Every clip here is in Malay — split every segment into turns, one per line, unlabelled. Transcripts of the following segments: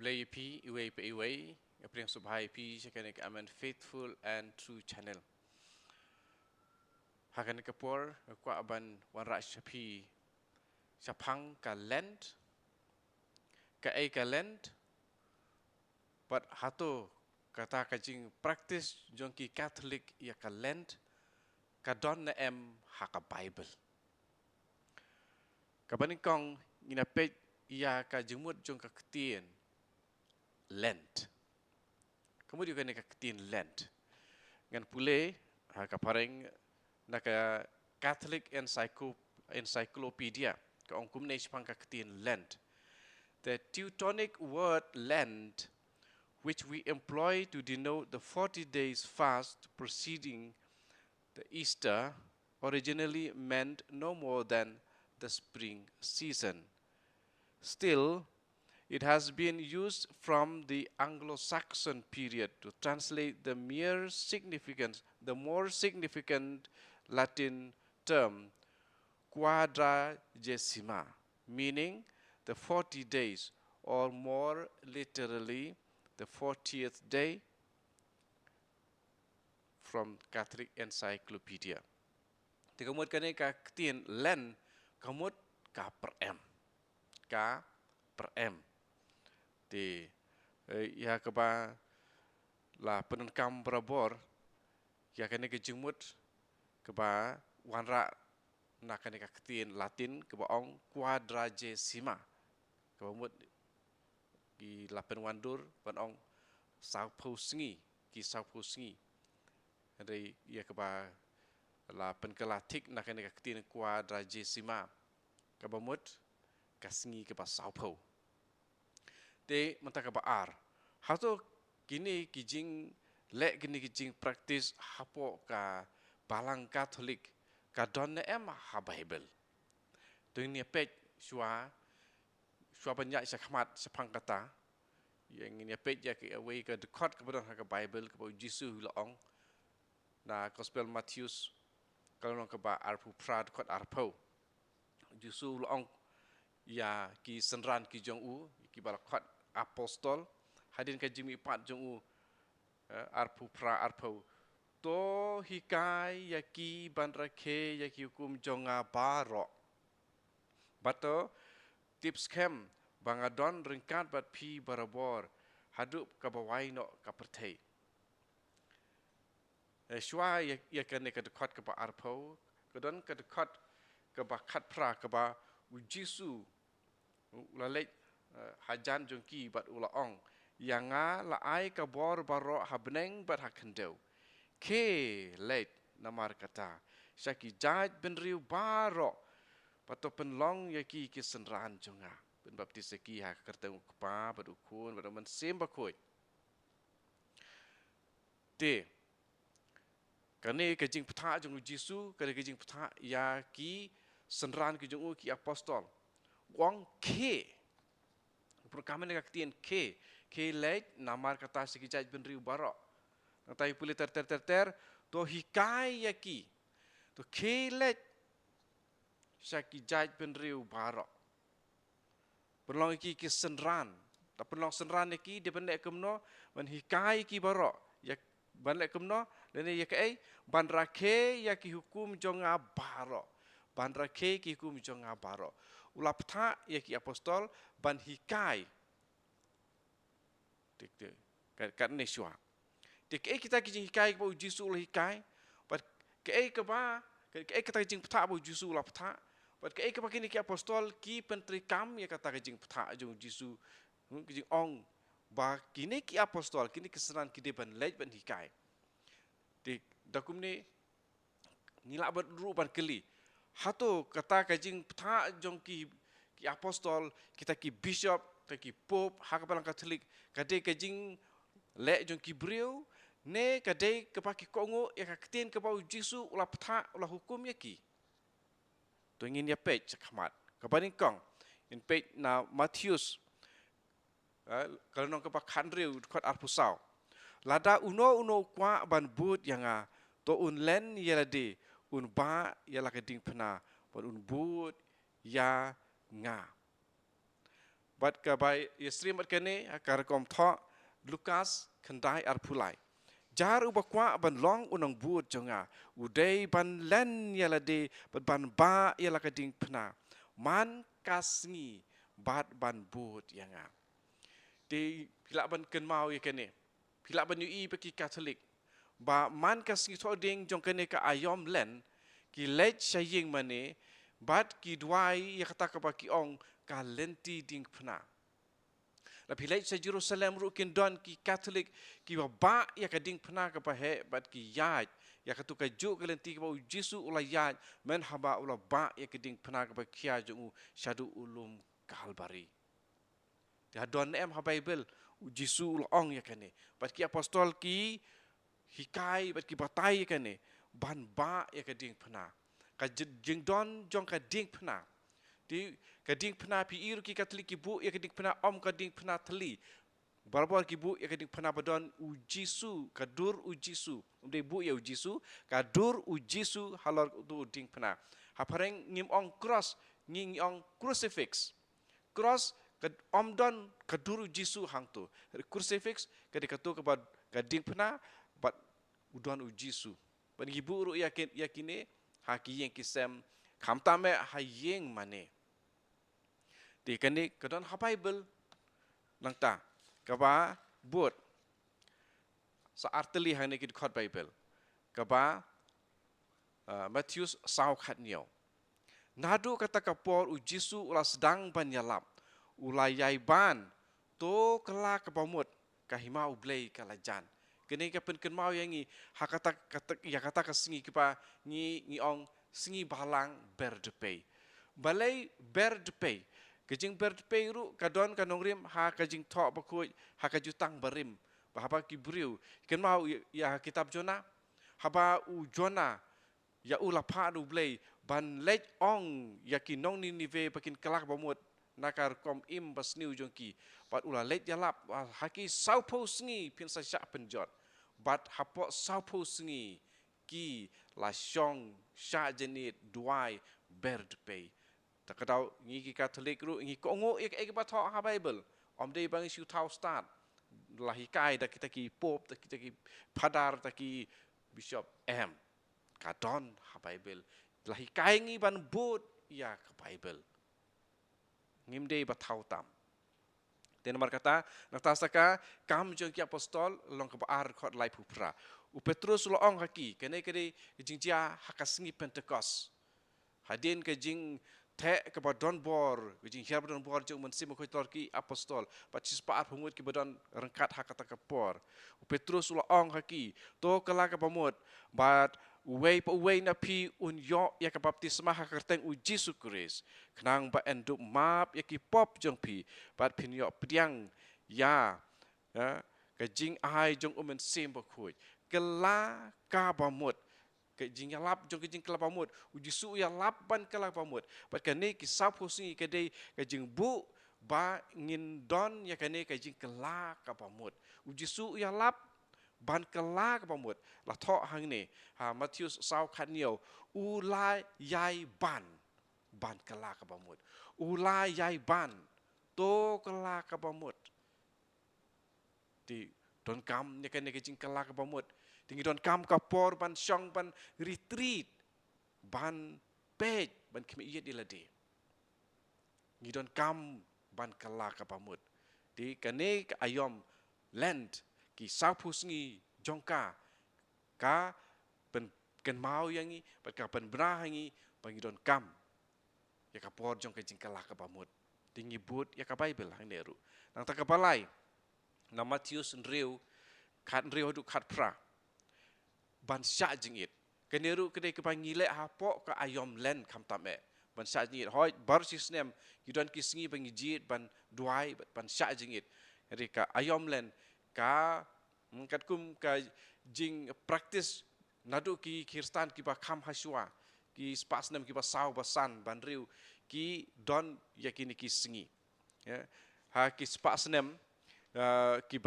Kablay P, Iway Pa Iway, April Subhai P, Shakanik Amen Faithful and True Channel. Hakan Kapor, Kwa Aban Wanra Shapi, Shapang Ka Land, Ka A Ka Land, but Hato Kata Kajing practice Jonki Catholic Ya Ka Land, Ka Don Em Haka Bible. Kabanikong Inapet Ya Ka Jumut Jonka Ktien Lent. Kemudian kan ketin Lent. Ngan pule kaparing naka Catholic Encyclopedia ka ongkum ne spang ketin Lent. The Teutonic word Lent, which we employ to denote the 40 days fast preceding the Easter, originally meant no more than the spring season. Still, it has been used from the Anglo-Saxon period to translate the more significant Latin term quadragesima, meaning the 40 days, or more literally the 40th day, from Catholic Encyclopedia. Kamut kane ka ktien len kamut ka per m. Di ya keba la penenkam berabor ya kene ke jemut keba wanra nak kene ka ketin Latin keba ong quadragesima keba mut ki lapen wandur pan ong sauposngi ki sauposngi dari ya keba la penkelatik nak kene ka ketin quadragesima keba mut kasngi keba saupo te mentaka baar. Hato kini kijing le kini kijing praktis hapo ka balang Katolik ka donne em ha Bible. Tu ini pej shua banyak sakmat sepang kata yang ini pej ya ke away ka dekat kepada ka Bible ke Yesus laong na Gospel Matius kalau nang ka ba arpu prad kot arpo. Yesus laong ya ki senran ki jong u ki balakot apostol hadin ka jimi pat jong u arpu pra arpo to hikai yaki banrake yaki hukum jonga baro bato tips kem bangadon ringkat bat pi barabor hadup ka bawai no ka pertei shwa ya kan ka dekat ka ba arpo kadon ka dekat ka ba khat pra ka ba ujisu lalek hajan jongki bat ulaong yanga la ai ka bor baro habneng bat hakendeu ke late namar kata syaki jaj ben riu baro pato penlong yaki ki senran jonga ben baptis ki ha kerteng kpa bat ukun bat men semba koi te kane ke jing ptha jong Jesu kane ke jing ptha ya ki senran ki jong ki apostol wong ke perkaman dengan ketien K late namar kata sekijaj ben riu barok natai puli ter to hikai yaki to K late sekijaj ben riu barok penlong ki senran ta penlong senran yaki de ben kemno ban hikai ki barok ya ban kemno lene ya kai ban rake yaki hukum jonga barok ban rake ki hukum jonga barok ulap tha yaki apostol ban hikai tik kat neswa tik kita kijing hikai bo Jesu ul hikai but ke ba ke kita kijing ptha bo Jesu ulap tha but ke ba kini ki apostol ki pentrikam ya kata kijing ptha jong Jesu kijing ong ba kini ki apostol kini keseran ki de ban lej ban hikai tik dakum ni ngila bat ru ban keli hato kata kijing ptha jong ki apostol kita ki bishop ki pope hak balang Katolik kade kajing le jong ki briu ne kade kapaki kongo ya kakten ka bau Jesu ulah ptha ulah hukum yaki to ingin ya page khmat kabaning kong in page na Matius kalau nong kapak khandriu kot arpusau lada uno kwa ban but yanga to un len yelade un ba yala kading pena ban un but ya nga bat ka bai istri mat kene akar kom tho Lukas kendai ar pulai jar ubakwa ban long unang buat jonga udai ban len yala de ban ba yala kading pna man kasngi bat ban buat yanga di pilak ban ken mau ya kene pilak ban ui bagi Katolik ba man kasngi tho ding jong kene ka ayom len ki lech saying mane bat ki duai ya kata ka baki ong ka lenti ding pna la pilai sa Jerusalem ru kin don ki Katolik ki ba ya ka ding pna ka pahe bat ki yaj ya ka tu ka ju ka lenti ka Jesu ula yaj men haba ula ba ya ka ding pna ka ba kia ju syadu ulum Kalbari dia don em ha Bible Jesu ula ong ya kane bat ki apostol ki hikai bat ki batai ya kane ban ba ya ka ding pna ka jing don jong ka ding pna di kading pena pi ir ki Katolik ki bu ya kading pena om kading pena teli barbar ki bu ya kading pena badon u Jesu kadur u Jesu de bu ya u Jesu kadur u Jesu halor du ding pena hapareng ngim ong cross nging ong crucifix cross kad om don kadur u Jesu hang tu crucifix kadika tu ka kading pena bat udon u Jesu ban ki bu ru yakine ha ki yeng kisem khamtame ha yeng mane di kani kadon ha Bible langta kaba buat sa arteli hang ni kit khot Bible kaba Matthews sau khat niau nadu kata kapor u Jesu ula sedang banyalap ulayai ban to kala kabamut kahima ublei kalajan kini ka pen ken mau yangi hakata ya kata kasingi kipa ni ong singi balang berdepei balai berdepei kajing berdepei ru kadon kanongrim ha kajing tho bakui ha kajutang barim bahapa kibriu ken mau ya kitab Jona haba u Jona ya ula pa du blei ban lech ong ya kinong Ninive pakin kelak bamut nakar kom im basniu jongki bat ula lech yalap haki saupo sngi pin sa sya penjot bat hapo saupo sngi ki la syong sya jenit duai berdepei takadau ngi ki Katolik ru ngi kongo ek bat ha Bible om dei bang siu tau start lahi kai da kita ki pop da kita ki padar da ki bishop kadon ha Bible lahi kai ngi ban bot ya ka Bible ngim dei bat tau tam ten mar kata natasaka kam jong ki apostol long ka ar khot lai phupra u Petrus lo ong haki kene kene jingjia hakasngi Pentecost hadin ke jing the ke badon bor jing hiar badon bor jong mensim ko ki apostol pacis pa phungut ki badon rengkat hakata ka por u Petrus lo ong haki to kala ka pamut bat uwei na pi un yo ya ka baptisma ha kerteng u Jesu Christ knang ba enduk map ya ki pop jong pi bat pin yo pdiang ya ka jing ai jong umen sim ba khoi kala ka bamut ke jing yalap jong ke jing kala bamut u Jesu ya lap ban kala bamut bat ka ne ki sap hosi ke dei ka jing bu ba ngin don ya ka ne ka jing kala ka bamut u Jesu ya lap ban kala ka pamut la tho hang ni ha Matthews sau khat niau ulai yai ban kala ka pamut ulai yai ban to kala ka pamut ti don kam ne ka jing kala ka pamut tingi don kam ka por ban syong ban retreat ban pej ban kemi yet dilade ngi don kam ban kala ka pamut ti kane ka ayom land ki sapus ngi jongka ka pen ken mau yangi pat ka pen bra hangi bangi don kam ya ka por jong ka jingkala ka pamut tingi but ya ka Bible hang neru nang ta ka balai na Matius nriu du khat pra ban sya jingit keneru kede ke pangile hapo ka ayom len kam tame ban sya jingit hoi bar sisnem yudon kisngi bangi jit ban duai ban sya jingit rika ayom len ka kat kum ka jing practice nadu ki Kristan ki ba kham haswa ki spasnem ki ba sau basan ban riu ki don yakini ki singi ya ha ki spasnem ki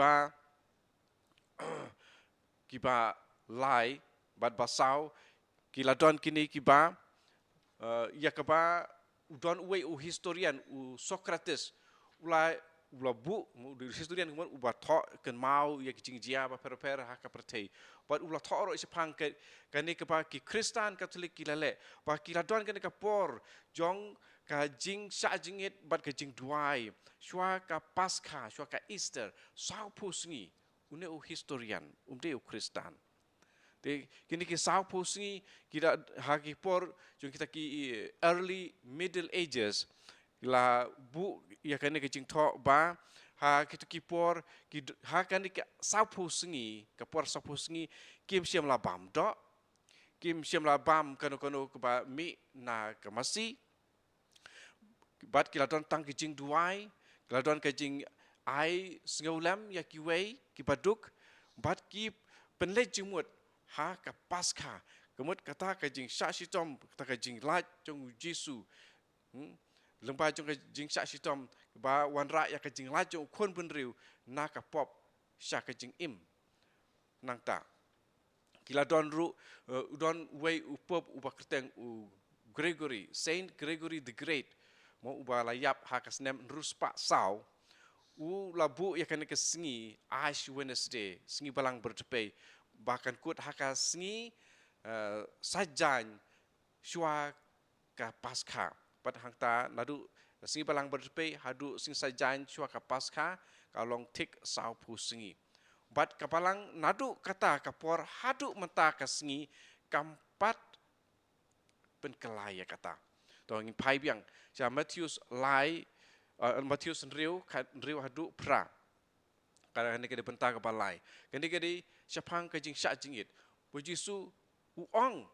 ba lai bat basau ki ladon kini ki ba ya ka ba don uwe u historian u Socrates ula bu di historian kemudian uba thok ken mau ya kicing jia ba per ha ka pertei but ula thok ro isipang ke kani ke pa ki Kristen Katolik kilale pa ki ladon kan ka por jong ka jing sa jingit bat ka jing duai shwa ka Pascha shwa ka Easter sau pusngi une u historian umde u Kristen de kini ki sau pusngi kita haki por jong kita ki early middle ages la bu ya kani ke jing tho ba ha kitu kipor ki ha kani ke sau pusngi ka por sau pusngi kim siam la bam do kim siam la bam kanu ke ba mi na ke masi bat kila don tang ki jing duai kila don ke jing ai sngolam ya ki wei ki paduk bat ki penle jimut ha ka Pascha kemut kata ke jing sha shi tom kata ke jing laj jong Jesu lemba jong jing sha shi tom ba wan ra ya ka jing la jong khon bun riu na ka pop sha ka jing im nang ta kila don ru don wei u pop u ba kerteng u Gregory Saint Gregory the Great mo u ba la yap ha ka snem ruspa sau u labu ya kan ke singi Ash Wednesday singi balang bertepe bahkan kut ha ka singi sajan shwa ka Pascha pat hang ta nadu singi balang bertepe hadu sing sajan shwa ka Pascha kalong tik sau pu singi bat kapalang nadu kata kapor hadu menta ka singi kampat penkelaya kata tong in pai biang ja Matthews lai Matthews riu hadu pra kada ni ke benta ka balai kini ke di syapang ka jing sya jingit bu Jesu uong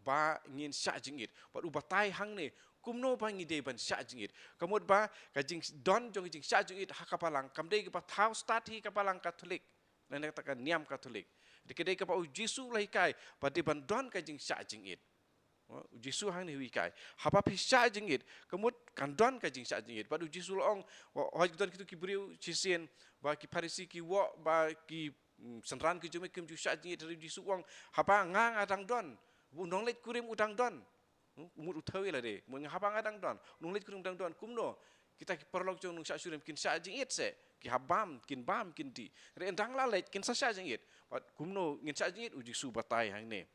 ba ngin sya jingit ba u batai hang ni kumno ba ngi de ban sya jingit kamut ba ka jing don jong jing sya jingit hakapalang kamde ke ba thau start hi kapalang Katolik nang katakan niam Katolik dikede ke ba u Jesu lai kai ba de ban don ka jing sya jingit Jesu hang ni hui kai haba pi sya jingit kamut kan don ka jing sya jingit ba u Jesu ong hoi don kitu ki briu chisien ba ki Parisi ki wo ba ki senran ki jume kim ju sya jingit dari Jesu ong haba ngang adang don undong let kurim udang don umur utawi la de mun haba ngadang don undong let kurim udang don kumno kita ki perlok jong nung sya syurim kin sya jingit se ki habam kin di re endang la let kin sya jingit ba kumno ngin sya jingit u Jesu batai hang ne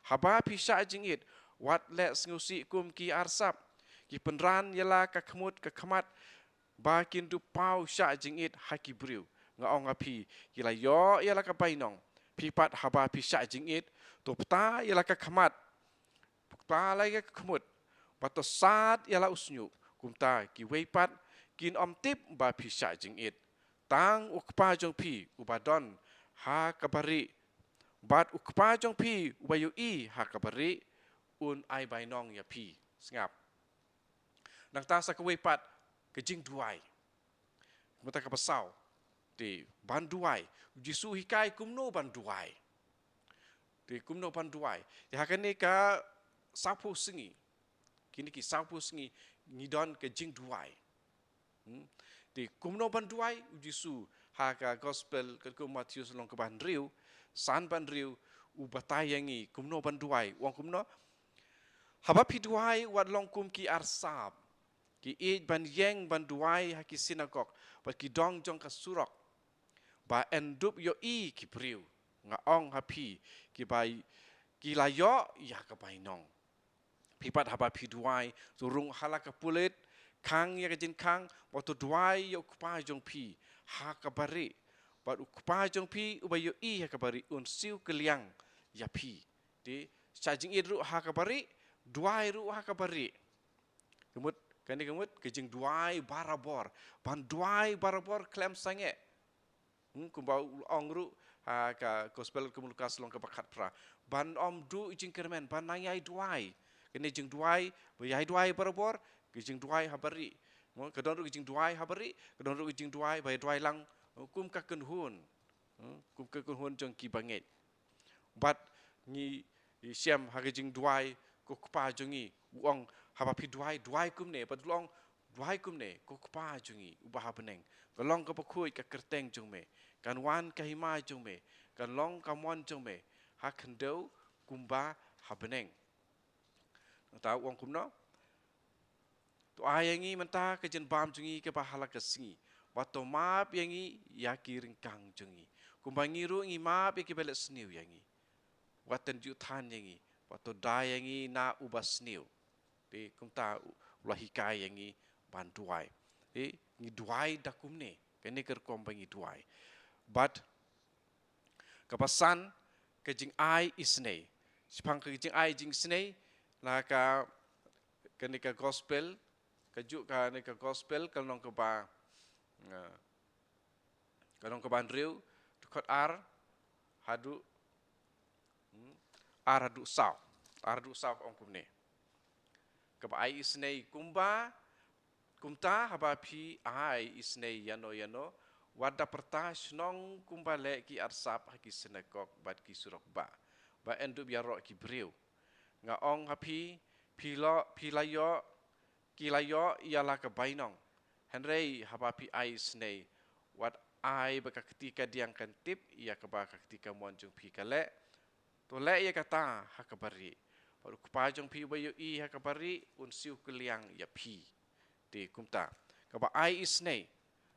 haba pi sya jingit wat le ngusi kum ki arsap ki penran yala ka kemut ka kemat ba kin du pau sya jingit haki briu nga ong api yala yo yala ka painong pi pat haba pi sya jingit to pta yala ka kemat pta lai ka kemut pato sat yala usnyu kumta ki weipat kin om tip ba pi sya jingit tang ukpa jong pi ubadon ha kabari bat ukpa jong pi ubayu I ha kabari un ai bai nong ya pi ngap nang ta sa kwe pat ke jing duai mata ka pasau di ban duai Jesu hikai kumno ban duai di kumno ban duai di hakane ka sapu singi kini ki sapu singi ngidon ke jing duai di kumno ban duai Jesu ha ka gospel ke Matius long ke ban riu san ban riu u batayangi kumno ban duai wong kumno haba pi duai wat long kum ki arsap ki ej ban yeng ban duai ha ki sinagog ba ki dong jong ka surok ba endup yo I ki priu nga ong ha pi ki bai ki la yo ya ka bai nong pi pat haba pi duai turung hala ka pulit kang ya ka jin kang ba to duai yo kupa jong pi ha ka bari ba kupa jong pi u ba yo I ha ka bari un siu keliang ya pi di charging idru ha ka bari duai ru ha ka bari kemut kani kemut kejing duai barabor ban duai barabor klem sange kumbau ong ru ha ka gospel komunikas long ka bakat pra ban om du jing kermen ban nayai duai kani jing duai bayai duai barabor kejing duai ha bari mo kadon ru kejing duai ha bari kadon ru kejing duai bay duai lang kum ka kun hun jong ki banget bat ni siam ha kejing duai ko kpa jongi uang haba pi duai kumne padlong duai kumne ko kpa jongi ubah beneng kalong ka pakui ka kerteng jongme kan wan ka hima jongme kan long ka mon jongme ha kendo kumba ha beneng ta uang kumno Tu ayangi mentah kejen bam jungi ke bahala kesingi. Bato map yangi ya kiringkang jungi. Kumbangiru ngi map ya kibelet seniu yangi. Watan jutan yangi. Bato da yangi na ubas seniu. Di kumta ulah hikai yangi banduai. Ngi duai dakumne. Kene kerkom bangi duai. But kapasan kejing ai isnei. Sipang kejing ai jing snei laka kenika gospel kajuk kenika gospel kalong keba kalong keban riu tukot hadu hadu saw ong kumne keba ai isnei kumta haba pi ai isnei yano wada perta snong kumbale ki arsap haki senekok bat ki surok ba endu biarok ki briu nga ong hapi pilayo kilayo ialah kebainong henrei haba pi ai snei wat ai baka ketika diang kentip ia keba ketika monjung pi kale to le ia kata hakabari baru kupajong pi bayu i hakabari unsiu keliang ya pi de kumta keba ai isnei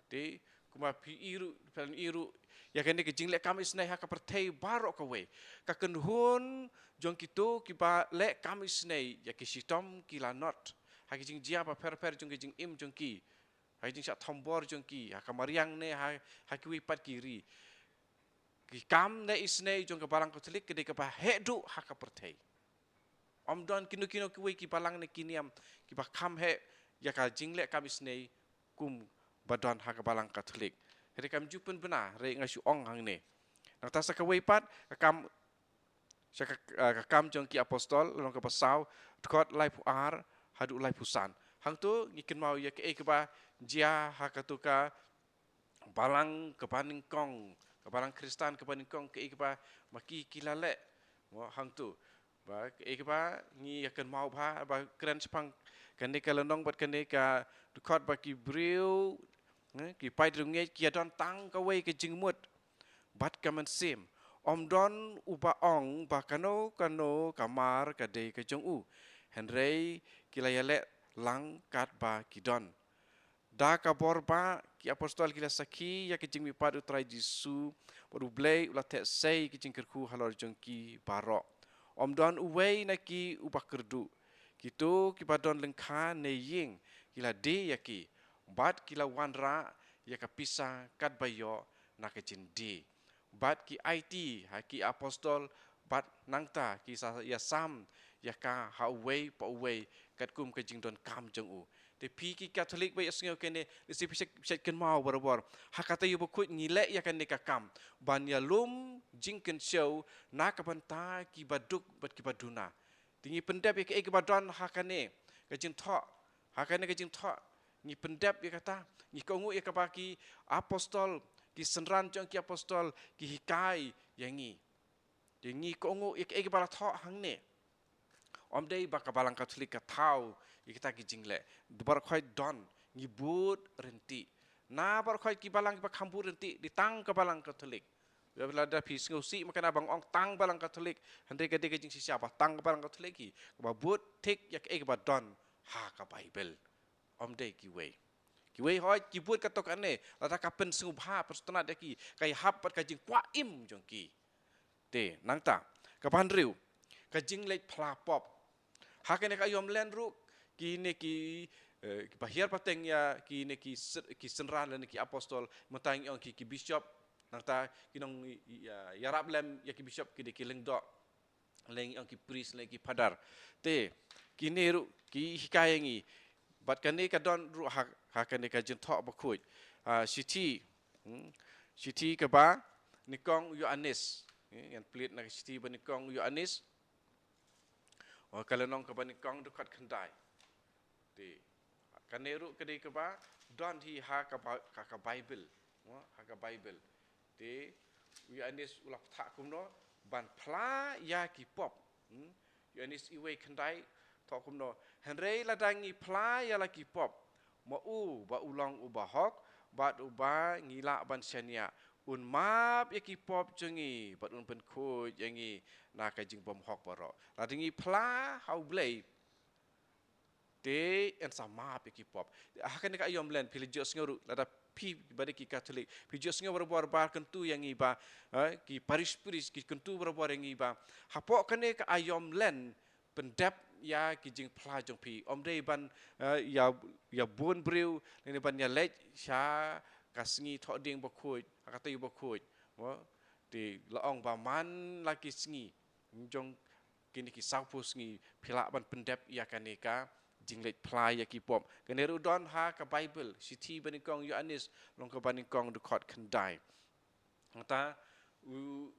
de kuma pi iru ya kene ke jingle kami snai ha ka pertei barok kawe ka kenhun jong kitu ki ba le kami snai ya ki sitom ki la not ha ki jing jia ba per jong ki jing im jong ki ha jing sa thombor jong ki ha ka mariang ne ha ki wi pat kiri ki kam ne isnai jong ka balang katolik ke de ka ba hedu ha ka pertei om don kinu ki wi ki balang ne kiniam ki ba kam he ya ka jingle kami snai kum badon ha ka balang katolik Heri kam jupen benar, rei ngasu ong hang ne. Nang tasa ka weipat, kam jong ki apostol, long ka pasau, tukot lai puar, hadu lai pusan. Hang tu ngiken mau ya ke ba jia ha ka tuka balang ke paning kong, ke balang Kristan ke paning kong ke ba maki kilale. Hang tu. Ba ke ba ngi akan mau ba keren sepang kene ka lenong bat kene ka tukot ba ki briu ki pai drunge ki adon tang ka wei ke jingmut bat kaman sim om don uba ong ba kano kamar ka de ke jong u henrei kilayale lang kat ba kidon da ka borba ki apostol kila saki ya ke jingmi padu trai jisu bodu blei ula te sei ki jingkerku halor jong ki barok om don uwei na ki uba kerdu kitu ki badon lengkha ne ying kila de ya ki bat kila wanra ya kapisa kat bayo na kejindi bat ki IT ha ki apostol bat nangta ki ya sam ya ka hawei pa wei kat kum kejing don kam jong u te pi ki katolik bai asngo kene si pisek ken mau barabor ha kata yu bukut ngile ya kan ka kam ban ya lum jingken show na ka banta ki baduk bat ki baduna tingi pendep ya ke badon ha kane kejing tho ha kane kejing tho ni pendep ya kata ni kongu ya kabaki apostol ki senran jong ki apostol ki hikai yangi yangi kongu ya ke bala tho hangne om dei ba kabalang katolik ka tau ya kita ki jingle bar khoi don ni but renti na bar khoi ki balang ba khambu renti di tang kabalang katolik ya belada pis ngosi makan abang ong tang balang katolik hande ka de jing siapa tang balang katolik ki ba but tik ya ke ba don ha ka bible om dei ki wei hoi ki buat katok ane lata kapen sungubha perstana deki kai hap pat kajing kwa im jong ki te nangta kapan riu kajing lek plapop hakene ka yom len ru ki ne ki bahir pateng ya ki ne ki senran dan ki apostol mentang yong ki bishop nangta kinong ya rap lem ya ki bishop ki de ki lengdo leng yong ki priest leng ki padar te ki ne ru ki hikayengi bat kane ka don ru ha kane ka jin thok bakhuj siti ka ba nikong Yohanes yang pelit nak siti ba nikong Yohanes kalau nong ka ba nikong dekat kendai ti kane ru kade ka ba don hi ha ka bible ha ka bible ti Yohanes ulah thak kumno ban phla ya ki pop Yohanes iwe kendai thokum no henrei ladangi pla ya laki pop mau ba ulang ubahok bat uba ngila ban syania un map ya ki pop jengi bat un pen khu jengi na ka jing bom hok baro ladangi pla hau blei te en sama pe ki pop hakan ka ayom len pili jos ngoru lada pi bade ki katolik pi jos ngor bor bar kentu yang iba ki paris puris ki kentu bor yang iba hapo kane ka ayom len pendap ya ki jing pla jong pi omde ban ya bon breu ne ban ya lech sha kasngi tho ding bo khoi akata yu bo khoi mo ti laong ba man laki sngi jong kini ki saupo sngi phila ban pendap ya kaneka jinglet plai ya ki pop keneru don ha ka bible siti banikong yohanes long ka banikong de khot khandai ta u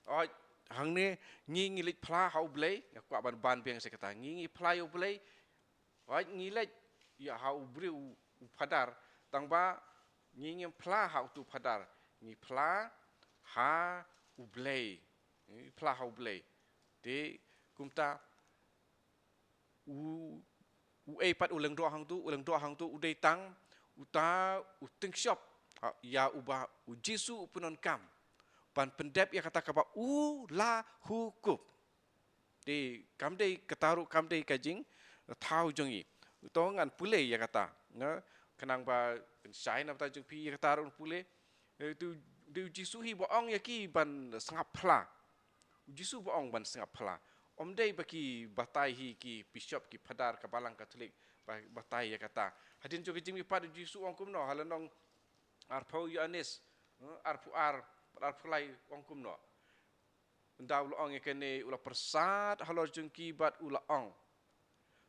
oi hang ne ngi lit phla hau blei ya kwa ban biang se kata ngi phla yo blei oi ngi let ya hau breu padar tang ba ngi phla hau tu padar ngi phla ha u blei phla hau blei de kumta u pat ulang do hang tu udai tang uta uting shop ya uba u jisu punon kam pan pendep ya kata kapa u la hukup de kam dei kataru kam dei kajing thau jongi to ngan pule ya kata na kenang ba sai na ta jung pi ya kataru pule tu de jisu hi boong ya ki ban sangap phla jisu boong ban sangap phla omdei baki batai hi ki bishop ki phadar kabalang katolik batai ya kata hadin jo kijing mi pad jisu ong kum no halanong arpau yohanes arpulai ong kum no ndaw lo ong ekene ula persat halor jungki bat ula ong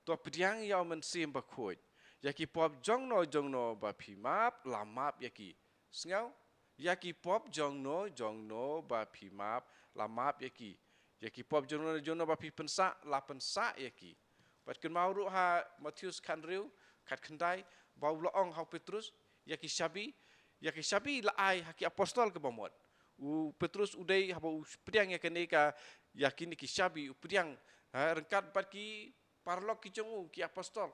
to pediang yaw men sim ba khoi yaki pop jong no ba phimap lamap yaki sngau yaki pop jong no ba phimap lamap yaki pop jong no ba phi pensa la pensa yaki pat ken mau ru ha Matius khanriu khat khandai bau lo ong ha Petrus yaki sabi la ai haki apostol ke bomot u Petrus udai ha bau pediang yakene ka yakini ki sabi u pediang rengkat pat ki parlok ki jongu ki apostol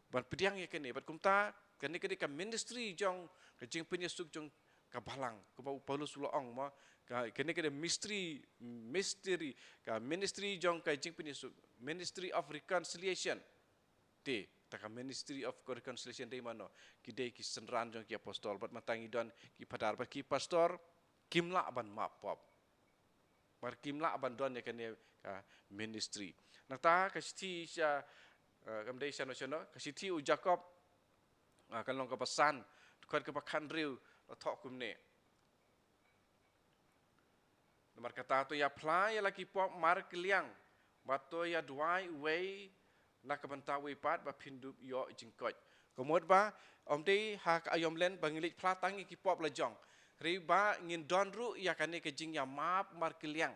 ban pediang yakene bat kumta kene ka ministry jong ka jing penyesuk jong ka balang ka bau Paulus lo ong ma kene mystery ka ministry jong ka jing penyesuk ministry of reconciliation te taka ministry of reconciliation de mano ki senran jong ki apostol bat matangi don ki padar bat ki pastor kimla ban mapop mar kimla ban don kene ka ministry nata ka sti sya kamdei sano ka sti u Jacob kan long ka pasan tukar ka pakhan riu thok kumne nomor kata tu ya plai laki pop mar kliang bato ya duai wei nak bentawi pat ba pindup yo jingkot komod ba omdei ha ka ayom len bangilik platangi ki pop la jong riba ngin don ru ya kane ke jing ya map mar kliang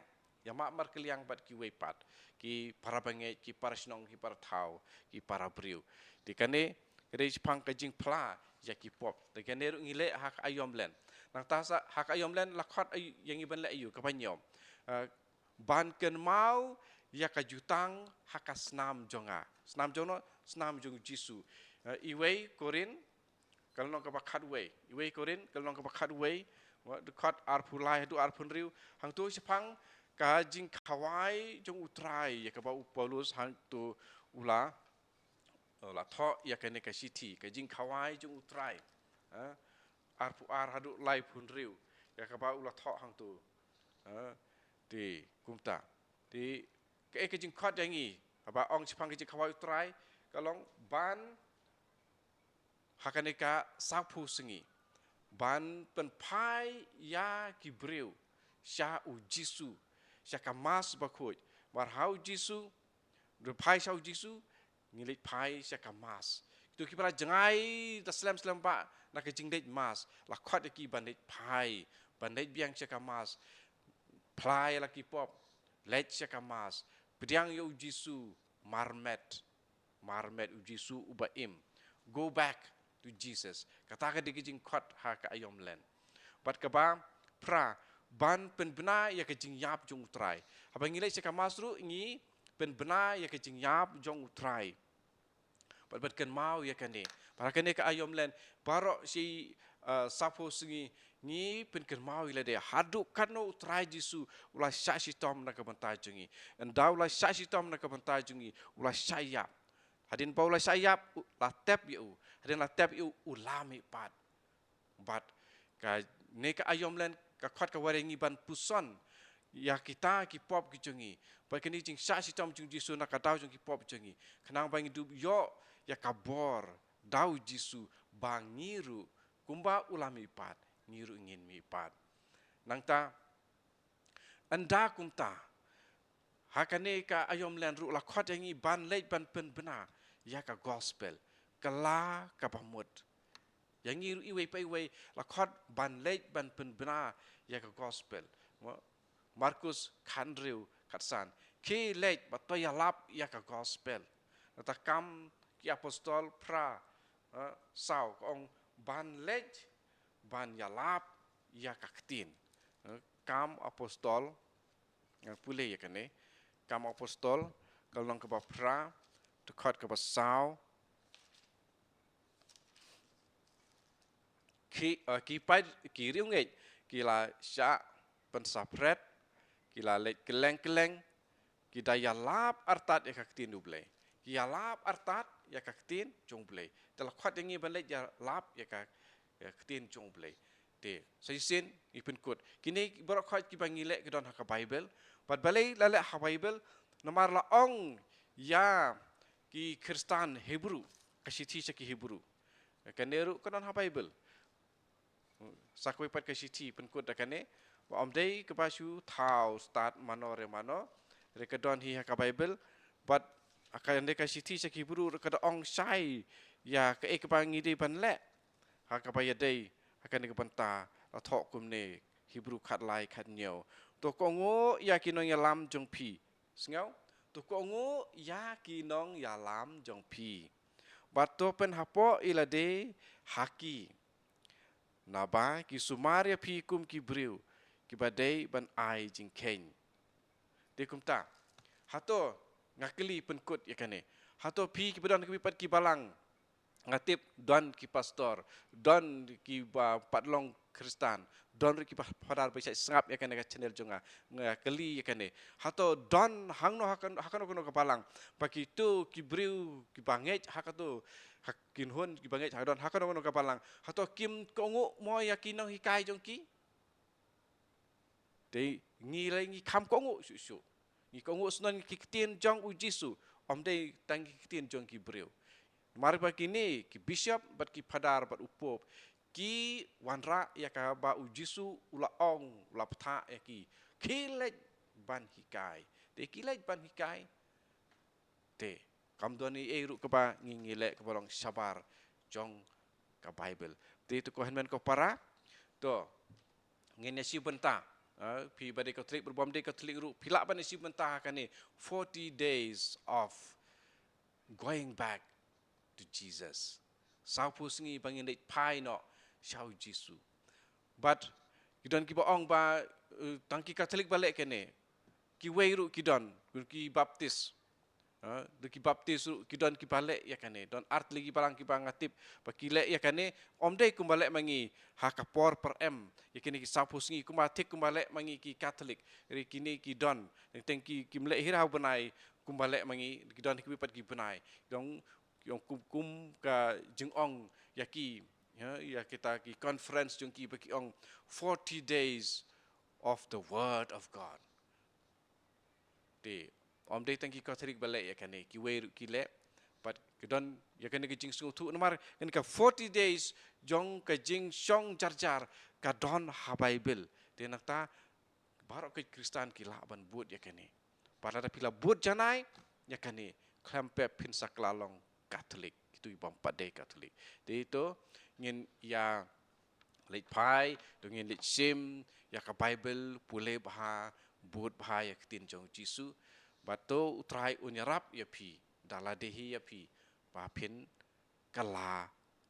bat ki wei pat ki para bangai ki para snong ki para thau ki para briu di kane kre pang ke jing pla ya ki pop de kane ru ngile ha ka ayom len nang tasa ha ka ayom len lakhot yang iban la yu ka banyom ban ken mau ya ka jutang haka snam jonga snam jono snam jong jisu iwei korin kalong ka bakhat wei iwei korin kalong ka bakhat wei wa dekat arpulai du arpunriu hang tu sepang ka jing khawai jong utrai ya ka ba Paulus hang tu ula tho ya ka ne ka city ka jing khawai jong utrai hadu lai punriu ya ka ba ula tho hang tu di kumta di ke jing khot yangi aba ong chipang ke jing khawai utrai kalong ban hakaneka sapu sengi ban pen pai ya ki breu sha u jisu sha kamas bakhoi war hau jisu de pai sha u jisu ngilit pai sha kamas tu ki pra jangai ta slam ba na ke jing det mas la khot ki bandit pai bandit biang sha kamas plai la ki pop let sha kamas pediang yo jisu marmet u jisu ubaim go back to Jesus kata ka digijing khot ha ka ayom len bat ka ba pra ban pen bena ya ka jing yap jong utrai habang ngilai se ka masru ngi pen bena ya ka jing yap jong utrai bat kan mau ya kan ni para kan ka ayom len baro si sapo singi ni pen kan mau ila de hadu kan no utrai jisu ula sha si tom na ka bantai jungi and daw la sha si tom na ka bantai jungi ula sha ya Hadin Paulus sayap la tep yu. Hadin la tep yu ulami pat. Bat ka neka ayom len ka khot ka warengi ban puson ya kita ki pop ki chungi pa kini jing sa si tom jing jisu na ka dau jing ki pop chungi kanang bang du yo ya kabor dau jisu bangiru kumba ulami pat ngiru ingin mi pat nang ta anda kumta hakane ka ayom len ru la khot yangi ban leit ban pen bena ya ka gospel kala ka pamut yang ngiru iwe pa iwe la khot ban leit ban pen bena ya ka gospel Markus khandriu khatsan ki leit ba to ya lap ya ka gospel ta kam ki apostol pra sau ong ban leit ban ya lap ya ka ktin kam apostol yang pule ya kane kam apostol kalong ka ba pra to khot ka ba sau ki pai ki riu ngai ki la sha pen sapret ki la le keleng ki daya lap artat ya kaktin duble ki ya lap artat ya kaktin jongble tela khat yangi ban le ya lap ya kaktin jongble te saisin ipin kut kini borok khat ki bangile ki don ha bible pat balai lale ha bible nomar la ong ya ki kristan hebrew kasiti ki hebrew kaneru ka don ha bible sakwe pat kasiti pen kut dakane om dei ke pasu thau start mano re mano rekedon hi ka bible but akan de kasiti ki hebrew reked ong sai ya ke ek pangi de ban le ha ka pa dei akan de panta thok kum ne hebrew khat lai khat nyo to ko ngo ya ki nong ya lam jong pi sngau to ko ngo ya ki nong ya lam jong pi bat to pen hapo ila de haki naba ki sumaria pi kum ki briu ki badai ban ai jing ken de kum ta hato ngakeli penkut ya kane hato pi ki badon ki pat ki balang ngatip don ki pastor don ki patlong kristan don ki padar ba sangap ya kane ka channel jonga ngakeli ya kane hato don hangno hakan ko balang paki tu ki briu ki banget hakato hakin hon ki banget hadon hakan ko balang hato kim kongu mo yakinong hikai jongki de ngi lai ngi kham kongu su ngi kongu snon ki tien jong u jisu om de tang ki tien jong ki breu mari ba kini ki bishop bat ki padar bat upop ki wanra ya ka ba u jisu ula ong ula ptha ya ki kilet ban hikai de kilet ban hikai te kam doni e ru ka ba ngi ngile ka bolong sabar jong ka bible te to ko henmen ko para to ngene si benta pi bade Katolik berbom de Katolik ru pilak ban si benta kan ni 40 days of going back to Jesus sau pusingi bangin dei pai no shau jisu but kidon ki baong ba tangki Katolik balik kan ni ki wei ru kidon ki baptis ki baptis kidon ki balik ya kane don art lagi palang ki bangatip pakile ya kane om dei kumbalik mangi hakapor per em ya kini ki sapus ngi kumatik kumbalik mangi ki Katolik ri kini ki don teng ki mlek hirau benai kumbalik mangi kidon ki pat ki benai dong yong kum ka jengong ya ki ya kita ki conference jong ki baki ong 40 days of the word of God de om dei tangki Katolik balik ya kane ki wei ki le but kedon ya kane ki jing sung tu nomar kan ka 40 days jong ka jing song jar ka don ha bible de nakta barok ke kristan ki la ban but ya kane pada da pila but janai ya kane klampe pin saklalong Katolik itu ibam pade Katolik de itu ngin ya leit pai ngin leit sim ya ka bible pule bah but bah ya tin jong jisu bato utrai unyarap ya pi daladehi ya pi papin kala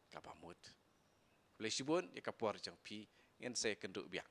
kabamut lesibun ya kapor jang pi ngen se kenduk biak